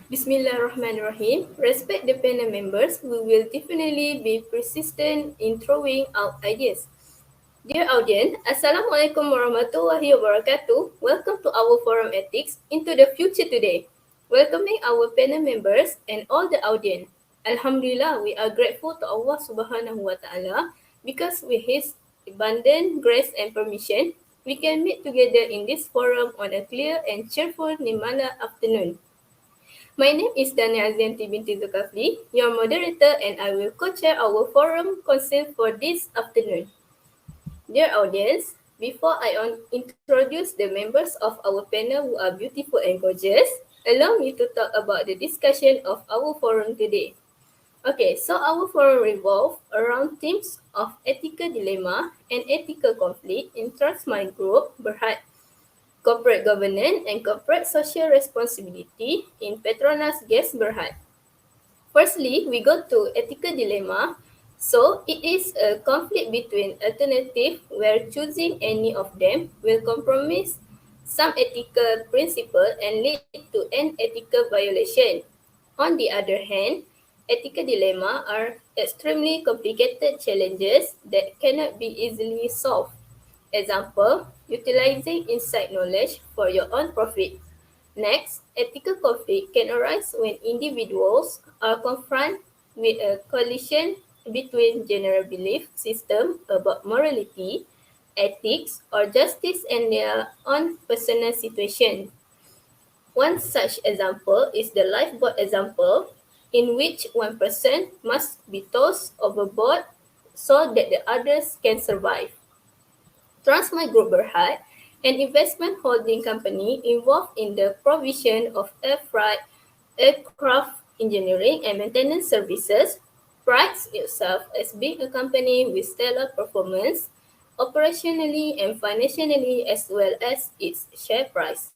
Bismillahirrahmanirrahim. Respect the panel members. We will definitely be persistent in throwing out ideas. Dear audience, Assalamualaikum warahmatullahi wabarakatuh. Welcome to our forum ethics into the future today. Welcoming our panel members and all the audience. Alhamdulillah, we are grateful to Allah Subhanahu wa Taala because with His abundant grace and permission, we can meet together in this forum on a clear and cheerful Nimala afternoon. My name is Dania Azianti binti Zulkafli, your moderator, and I will co-chair our forum council for this afternoon. Dear audience, before I introduce the members of our panel who are beautiful and gorgeous, allow me to talk about the discussion of our forum today. Okay, so our forum revolves around themes of ethical dilemma and ethical conflict in Transmind Group Berhad, corporate governance and corporate social responsibility in Petronas Gas Berhad. Firstly, we go to ethical dilemma. So, it is a conflict between alternatives where choosing any of them will compromise some ethical principle and lead to an ethical violation. On the other hand, ethical dilemma are extremely complicated challenges that cannot be easily solved. Example, utilizing inside knowledge for your own profit. Next, ethical conflict can arise when individuals are confronted with a collision between general belief system about morality, ethics, or justice and their own personal situation. One such example is the lifeboat example, in which one person must be tossed overboard so that the others can survive. Transmind Group Berhad, an investment holding company involved in the provision of air freight, aircraft engineering and maintenance services, prides itself as being a company with stellar performance, operationally and financially as well as its share price.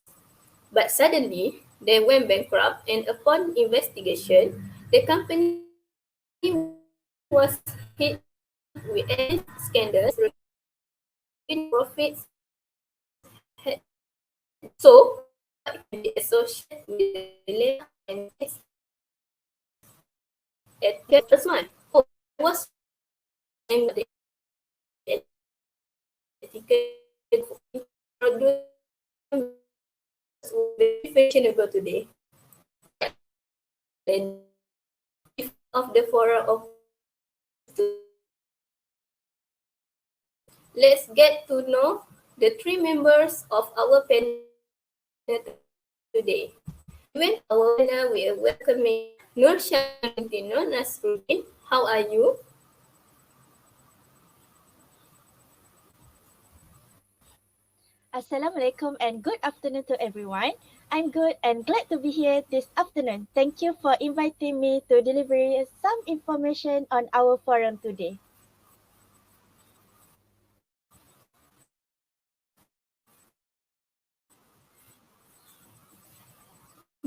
But suddenly, they went bankrupt and upon investigation, the company was hit with scandals regarding profits. So, what can be associated with the dilemma and at the first one? Oh, was the ethical introduced very fashionable today. And of the forum of let's get to know the three members of our panel today. When our panel, we are welcoming Nur Shantino Nasruddin. How are you? Assalamualaikum and good afternoon to everyone. I'm good and glad to be here this afternoon. Thank you for inviting me to deliver some information on our forum today.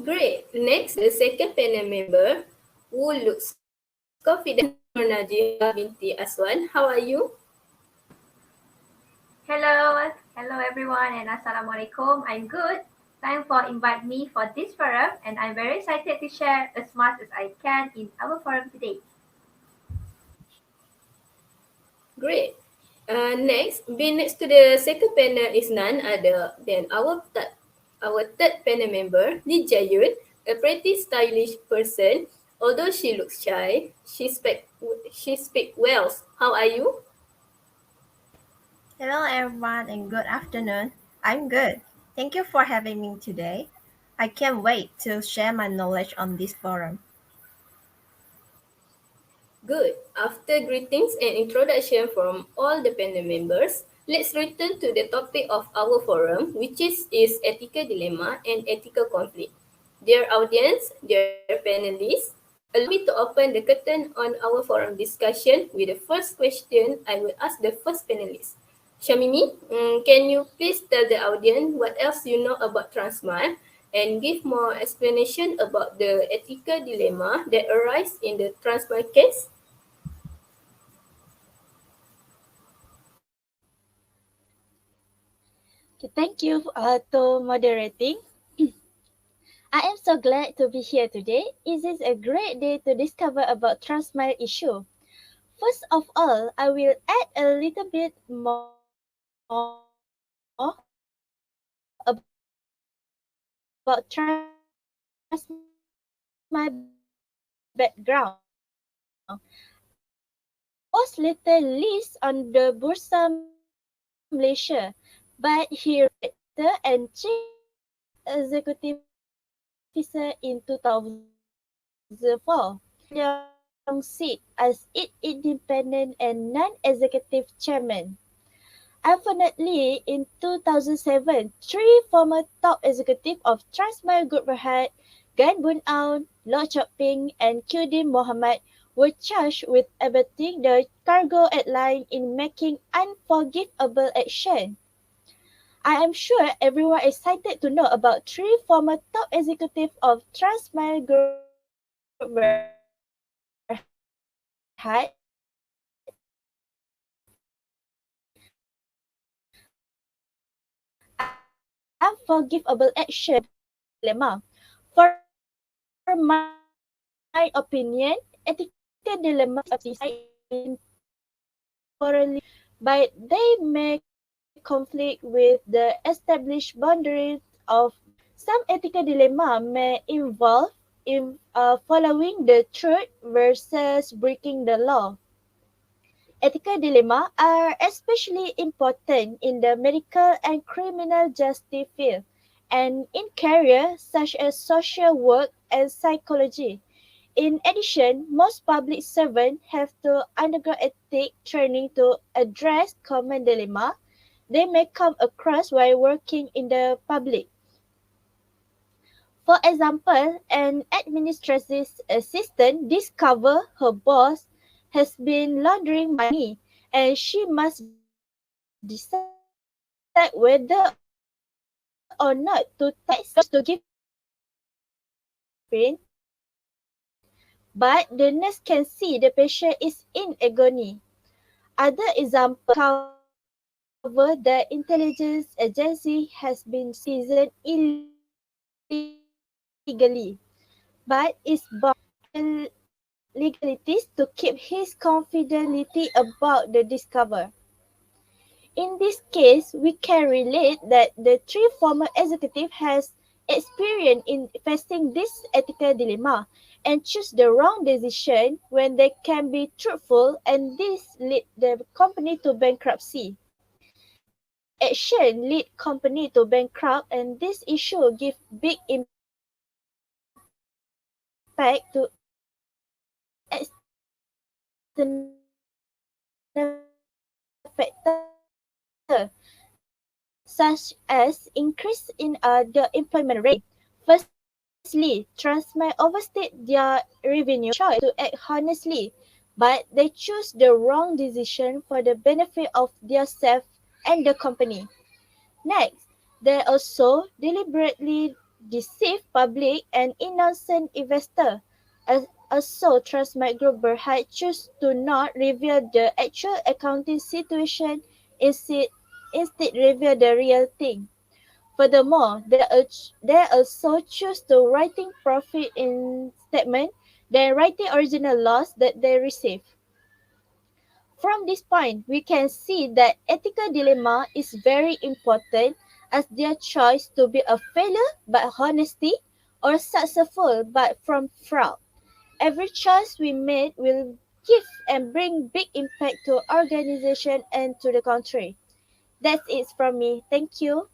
Great. Next, the second panel member who looks confident, Nur Najia binti Aswan. How are you? Hello everyone and Assalamualaikum. I'm good. Thanks for inviting me for this forum and I'm very excited to share as much as I can in our forum today. Great. Next to the second panel is none other than our third panel member, Lee Jayun, a pretty stylish person. Although she looks shy, she speaks well. How are you? Hello everyone and good afternoon. I'm good. Thank you for having me today. I can't wait to share my knowledge on this forum. Good. After greetings and introduction from all the panel members, Let's return to the topic of our forum, which is ethical dilemma and ethical conflict. Dear audience, dear panelists, allow me to open the curtain on our forum discussion with the first question I will ask the first panelist. Shamimi, can you please tell the audience what else you know about Transmart and give more explanation about the ethical dilemma that arise in the Transmart case? Thank you to moderating. I am so glad to be here today. It is a great day to discover about Transmile issue. First of all, I will add a little bit more about Transmile background. Was later listed on the Bursa Malaysia, but he director and chief executive officer in 2004. Long seat as its independent and non-executive chairman. Unfortunately, in 2007, three former top executives of Transmile Group Berhad, Gan Boon Aun, Loh Chok Ping, and Qudin Mohammed were charged with abetting the cargo airline in making unforgivable action. I am sure everyone is excited to know about three former top executives of Transmile Group Berhad unforgivable action dilemma. For my opinion, ethical dilemma of decide temporarily, but they may conflict with the established boundaries of some ethical dilemma may involve in following the truth versus breaking the law. Ethical dilemma are especially important in the medical and criminal justice field and in careers such as social work and psychology. In addition, most public servants have to undergo ethic training to address common dilemma they may come across while working in the public. For example, an administrative assistant discovers her boss has been laundering money and she must decide whether or not to take steps to give pain, but the nurse can see the patient is in agony. Other examples cover the intelligence agency has been citizen illegally, but is bound legalities to keep his confidentiality about the discover. In this case, we can relate that the three former executives has experience in facing this ethical dilemma and choose the wrong decision when they can be truthful and this lead the company to bankruptcy. Their action lead company to bankrupt and this issue give big impact to external factor such as increase in the employment rate. Firstly, Transmile overstate their revenue choice to act honestly, but they choose the wrong decision for the benefit of their self and the company. Next, they also deliberately deceive public and innocent investor. Also, Transmart Group Berhad choose to not reveal the actual accounting situation, instead, instead reveal the real thing. Furthermore, they also choose to writing profit in statement than writing original loss that they receive. From this point, we can see that ethical dilemma is very important as their choice to be a failure by honesty or successful but from fraud. Every choice we made will give and bring big impact to organization and to the country. That's it from me. Thank you.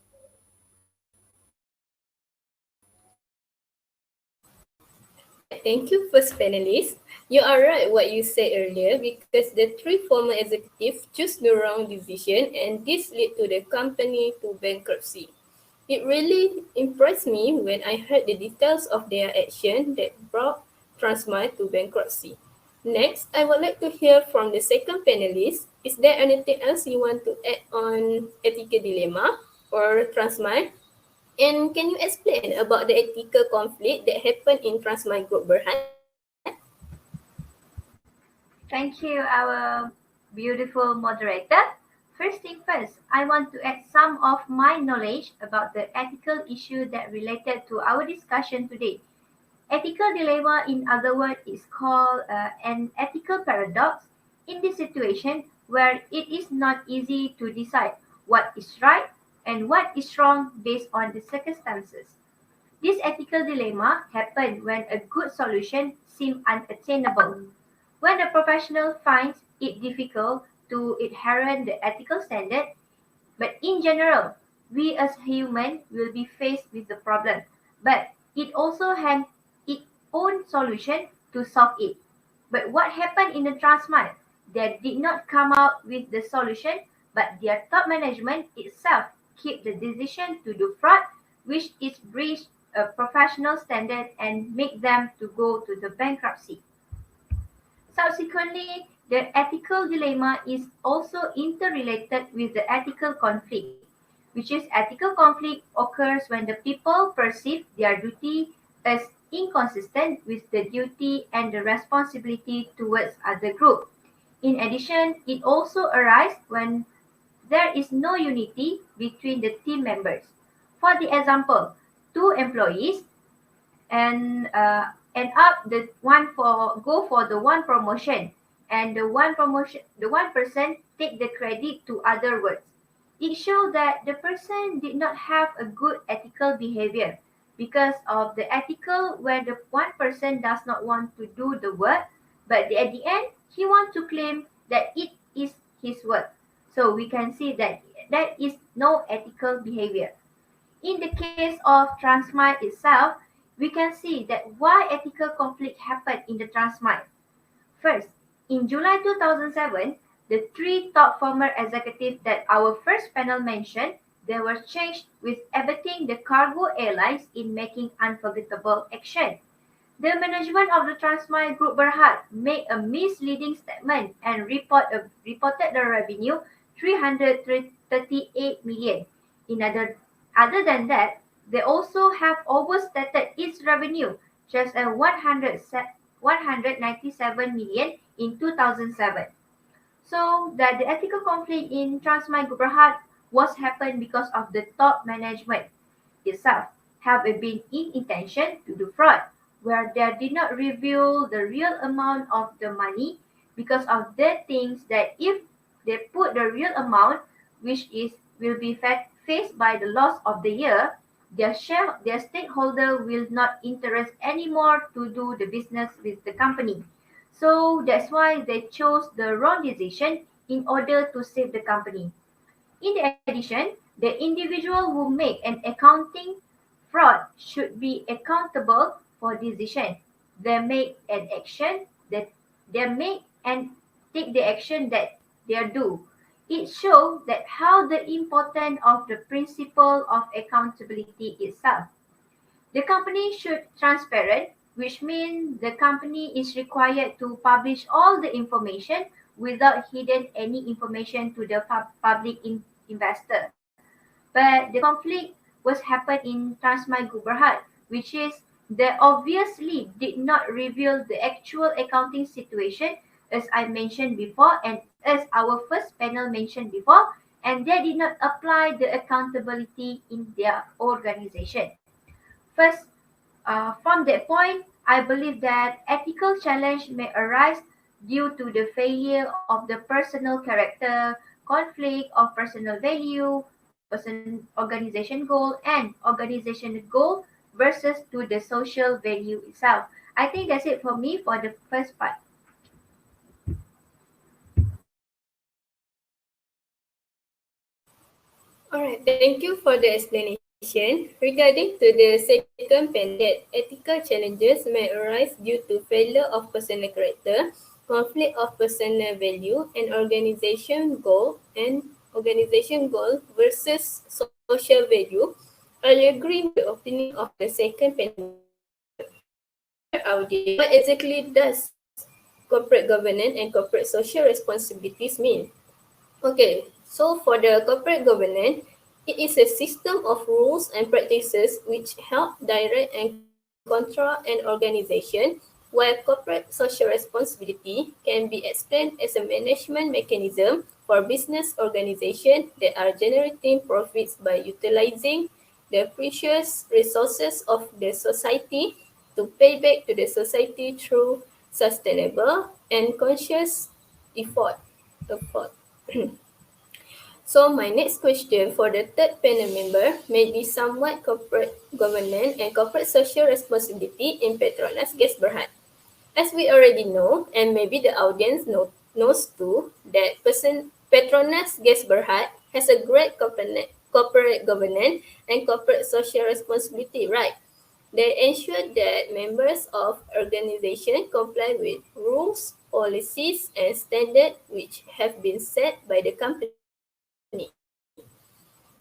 Alright, thank you, first panelist. You are right what you said earlier because the three former executives chose the wrong decision and this led to the company to bankruptcy. It really impressed me when I heard the details of their action that brought Transmart to bankruptcy. Next, I would like to hear from the second panelist. Is there anything else you want to add on ethical dilemma or Transmart? And can you explain about the ethical conflict that happened in Transmart Group Berhad? Thank you, our beautiful moderator. First thing first, I want to add some of my knowledge about the ethical issue that related to our discussion today. Ethical dilemma, in other words, is called an ethical paradox in this situation where it is not easy to decide what is right and what is wrong based on the circumstances. This ethical dilemma happens when a good solution seems unattainable, when a professional finds it difficult to adhere the ethical standard, but in general, we as humans will be faced with the problem, but it also has its own solution to solve it. But what happened in the Transmart? They did not come out with the solution, but their top management itself kept the decision to do fraud, which is breach a professional standard and make them to go to the bankruptcy. Subsequently, the ethical dilemma is also interrelated with the ethical conflict, which is ethical conflict occurs when the people perceive their duty as inconsistent with the duty and the responsibility towards other group. In addition, it also arises when there is no unity between the team members. For the example, two employees and end up the one for go for the one promotion and the one person take the credit to other words. It shows that the person did not have a good ethical behavior because of the ethical where the one person does not want to do the work, but at the end he wants to claim that it is his work. So we can see that that is no ethical behavior. In the case of Transmart itself, we can see that why ethical conflict happened in the Transmart. First, in July 2007, the three top former executives that our first panel mentioned, they were charged with abetting the cargo airlines in making unforgettable action. The management of the Transmart Group Berhad made a misleading statement and reported the revenue 338 million. In other than that, they also have overstated its revenue just at 197 million in 2007. So that the ethical conflict in Transmart Group Berhad was happened because of the top management itself have been in intention to do fraud, where they did not reveal the real amount of the money because of the things that if they put the real amount, which is will be faced by the loss of the year, their stakeholder will not interest anymore to do the business with the company. So that's why they chose the wrong decision in order to save the company. In addition, the individual who make an accounting fraud should be accountable for decision. They make an action that they make and take the action that they do. It shows that how the importance of the principle of accountability itself. The company should transparent, which means the company is required to publish all the information without hidden any information to the public investor. But the conflict was happened in Transmart Group Berhad, which is they obviously did not reveal the actual accounting situation as I mentioned before and as our first panel mentioned before, and they did not apply the accountability in their organization. First, from that point, I believe that ethical challenge may arise due to the failure of the personal character, conflict of personal value, organization goal, and organizational goal versus to the social value itself. I think that's it for me for the first part. Alright, thank you for the explanation. Regarding to the second panel, that ethical challenges may arise due to failure of personal character, conflict of personal value, and organization goal versus social value. I agree with the opinion of the second panel. Dear audience, what exactly does corporate governance and corporate social responsibilities mean? Okay, so for the corporate governance, it is a system of rules and practices which help direct and control an organization, while corporate social responsibility can be explained as a management mechanism for business organizations that are generating profits by utilizing the precious resources of the society to pay back to the society through sustainable and conscious effort. effort. So my next question for the third panel member may be somewhat corporate governance and corporate social responsibility in Petronas Gas Berhad. As we already know, and maybe the audience knows too, that Petronas Gas Berhad has a great corporate governance and corporate social responsibility, right? They ensure that members of organization comply with rules, policies, and standards which have been set by the company,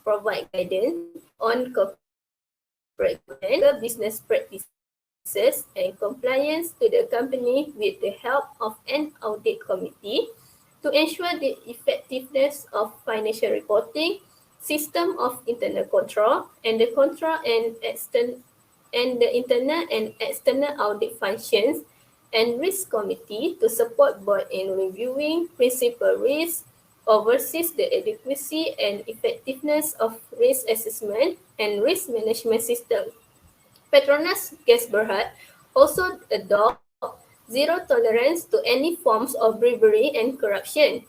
provide guidance on corporate governance, business practices, and compliance to the company with the help of an audit committee to ensure the effectiveness of financial reporting, system of internal control, and the control and the internal and external audit functions and risk committee to support board in reviewing principal risk, oversees the adequacy and effectiveness of risk assessment and risk management system. Petronas Gas Berhad also adopt zero tolerance to any forms of bribery and corruption.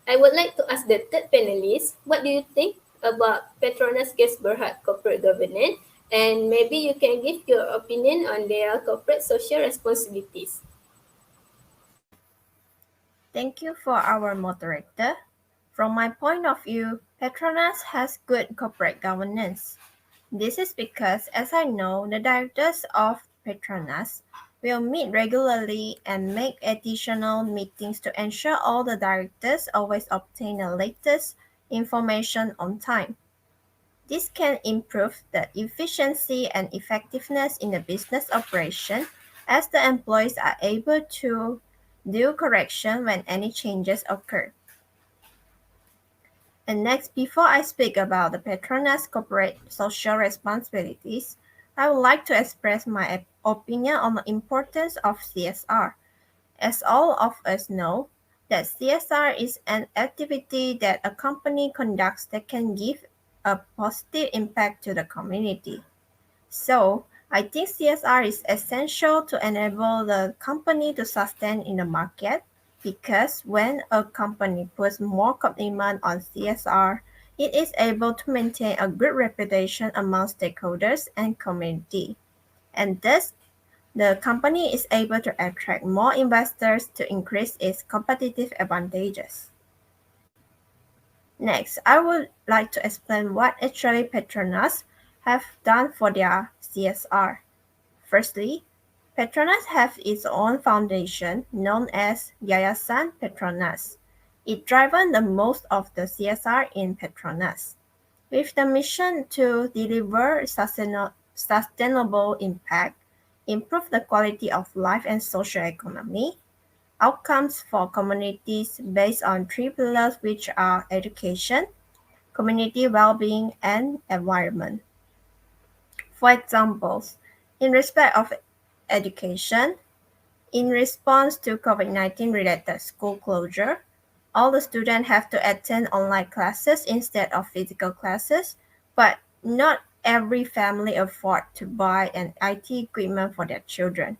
I would like to ask the third panelist, what do you think about Petronas Gas Berhad corporate governance? And maybe you can give your opinion on their corporate social responsibilities. Thank you for our moderator. From my point of view, Petronas has good corporate governance. This is because, as I know, the directors of Petronas will meet regularly and make additional meetings to ensure all the directors always obtain the latest information on time. This can improve the efficiency and effectiveness in the business operation as the employees are able to do correction when any changes occur. And next, before I speak about the Petronas corporate social responsibilities, I would like to express my opinion on the importance of CSR. As all of us know, that CSR is an activity that a company conducts that can give a positive impact to the community. So, I think CSR is essential to enable the company to sustain in the market because when a company puts more commitment on CSR, it is able to maintain a good reputation among stakeholders and community. And thus, the company is able to attract more investors to increase its competitive advantages. Next, I would like to explain what actually Petronas have done for their CSR. Firstly, Petronas has its own foundation known as Yayasan Petronas. It drives the most of the CSR in Petronas, with the mission to deliver sustainable impact, improve the quality of life and social economy, outcomes for communities based on three pillars which are education, community well-being, and environment. For examples, in respect of education, in response to COVID-19 related school closure, all the students have to attend online classes instead of physical classes, but not every family afford to buy an IT equipment for their children.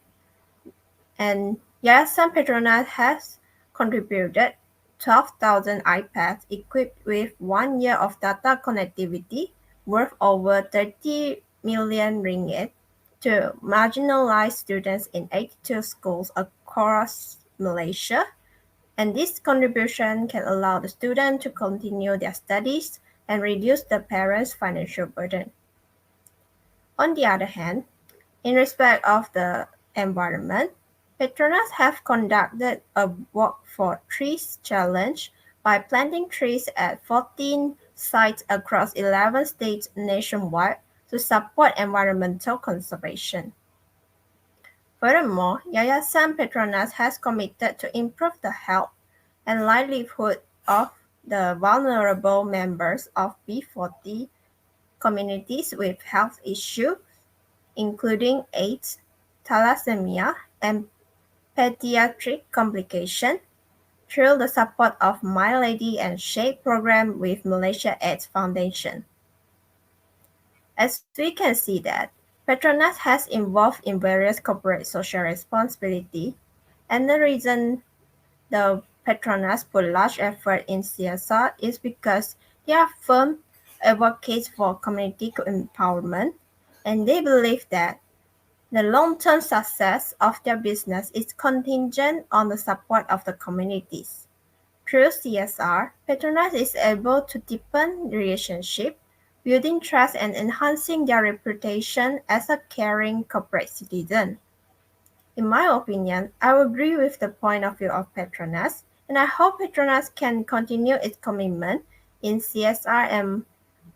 And Yayasan Petronas has contributed 12,000 iPads equipped with 1 year of data connectivity worth over 30 million ringgit to marginalized students in 82 schools across Malaysia, and this contribution can allow the student to continue their studies and reduce the parents' financial burden. On the other hand, in respect of the environment, Petronas have conducted a Walk for Trees challenge by planting trees at 14 sites across 11 states nationwide to support environmental conservation. Furthermore, Yayasan Petronas has committed to improve the health and livelihood of the vulnerable members of B40 communities with health issues, including AIDS, thalassemia, and pediatric complications, through the support of My Lady and Shade program with Malaysia AIDS Foundation. As we can see that Petronas has involved in various corporate social responsibility, and the reason the Petronas put large effort in CSR is because they are firm advocates for community empowerment, and they believe that the long-term success of their business is contingent on the support of the communities. Through CSR, Petronas is able to deepen relationship, building trust and enhancing their reputation as a caring corporate citizen. In my opinion, I agree with the point of view of Petronas, and I hope Petronas can continue its commitment in CSR and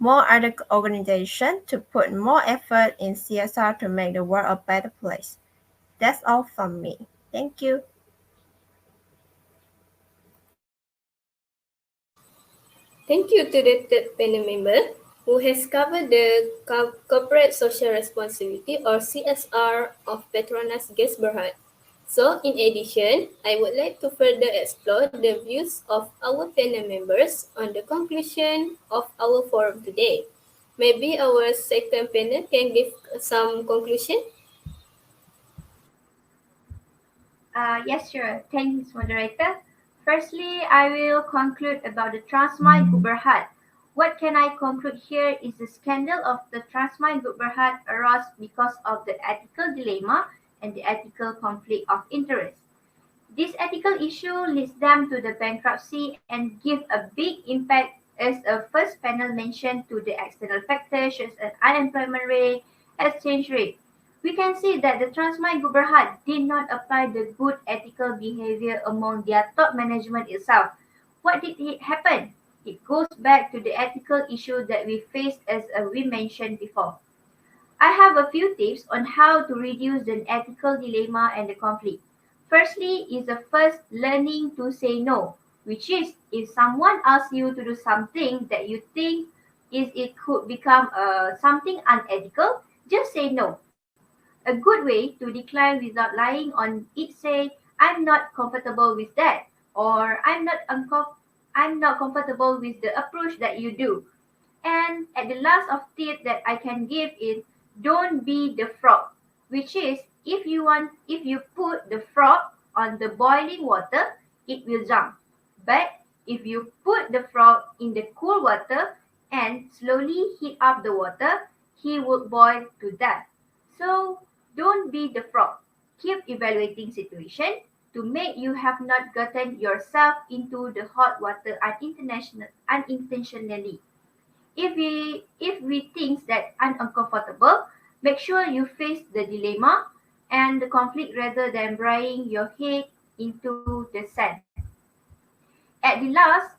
more other organizations to put more effort in CSR to make the world a better place. That's all from me. Thank you. Thank you to the third panel member who has covered the corporate social responsibility or CSR of Petronas Gas Berhad. So, in addition, I would like to further explore the views of our panel members on the conclusion of our forum today. Maybe our second panel can give some conclusion. Yes, sure. Thanks, moderator. Firstly, I will conclude about the Transmai Group Berhad. What can I conclude here is the scandal of the Transmai Group Berhad arose because of the ethical dilemma and the ethical conflict of interest. This ethical issue leads them to the bankruptcy and give a big impact, as a first panel mentioned, to the external factors such as unemployment rate, exchange rate. We can see that the Transmai Group Berhad did not apply the good ethical behavior among their top management itself. What did it happen? It goes back to the ethical issue that we faced, as we mentioned before. I have a few tips on how to reduce the ethical dilemma and the conflict. Firstly is the first learning to say no, which is if someone asks you to do something that you think it could become something unethical, just say no. A good way to decline without lying on it, say, I'm not comfortable with that, or I'm not comfortable with the approach that you do. And at the last of tip that I can give is don't be the frog, which is if you put the frog on the boiling water, it will jump. But if you put the frog in the cool water and slowly heat up the water, he would boil to death. So don't be the frog. Keep evaluating situation to make you have not gotten yourself into the hot water unintentionally. If we think that uncomfortable, make sure you face the dilemma and the conflict rather than burying your head into the sand. At the last,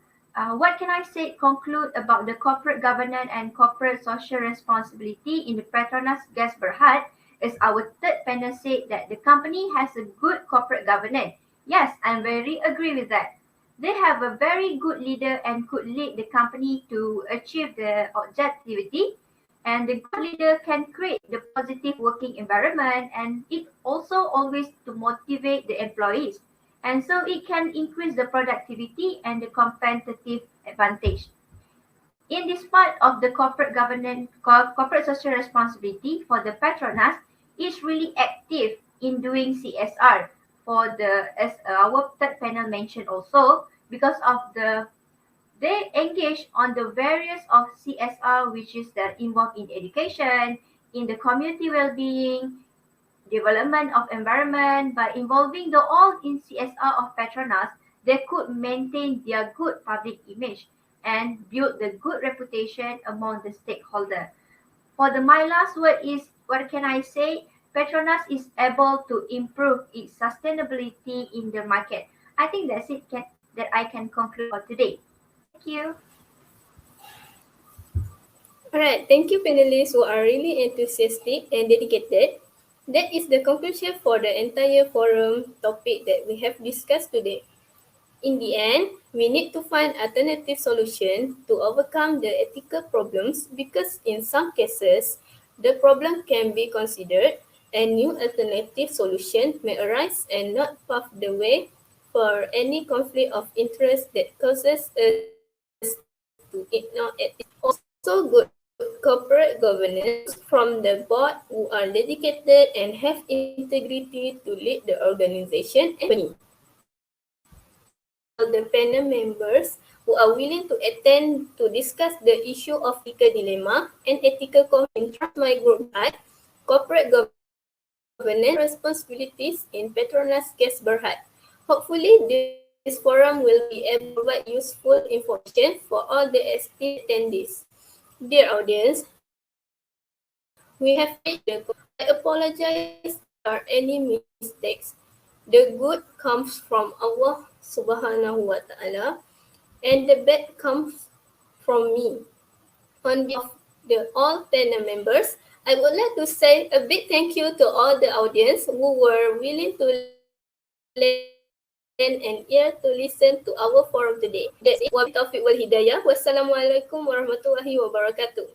what can I say conclude about the corporate governance and corporate social responsibility in the Petronas Gas Berhad is our third panel said that the company has a good corporate governance. Yes, I'm very agree with that. They have a very good leader and could lead the company to achieve the objectivity. And the good leader can create the positive working environment and it also always to motivate the employees. And so it can increase the productivity and the competitive advantage. In this part of the corporate governance, corporate social responsibility for the Petronas is really active in doing CSR for the as our third panel mentioned also because of they engage on the various of CSR which is that involved in education, in the community well-being, development of environment. By involving the all in CSR of Petronas, they could maintain their good public image and build the good reputation among the stakeholder. For the my last word is what can I say? Petronas is able to improve its sustainability in the market. I think that's it that I can conclude for today. Thank you. Alright, thank you panelists who are really enthusiastic and dedicated. That is the conclusion for the entire forum topic that we have discussed today. In the end, we need to find alternative solutions to overcome the ethical problems because in some cases, the problem can be considered and new alternative solutions may arise and not pave the way for any conflict of interest that causes us to ignore it. Also, good corporate governance from the board who are dedicated and have integrity to lead the organization and company. All the panel members who are willing to attend to discuss the issue of ethical dilemma and ethical conflict in Trustmy Group Berhad, corporate governance responsibilities in Petronas Gas Berhad. Hopefully, this forum will be able to provide useful information for all the esteemed attendees. Dear audience, we have reached the goal. I apologize if there are any mistakes. The good comes from Allah Subhanahu wa Ta'ala, and the bad comes from me. On behalf of the all panel members, I would like to say a big thank you to all the audience who were willing to lend an ear to listen to our forum today. That's it. Wabillahi taufiq wal hidayah. Wassalamualaikum warahmatullahi wabarakatuh.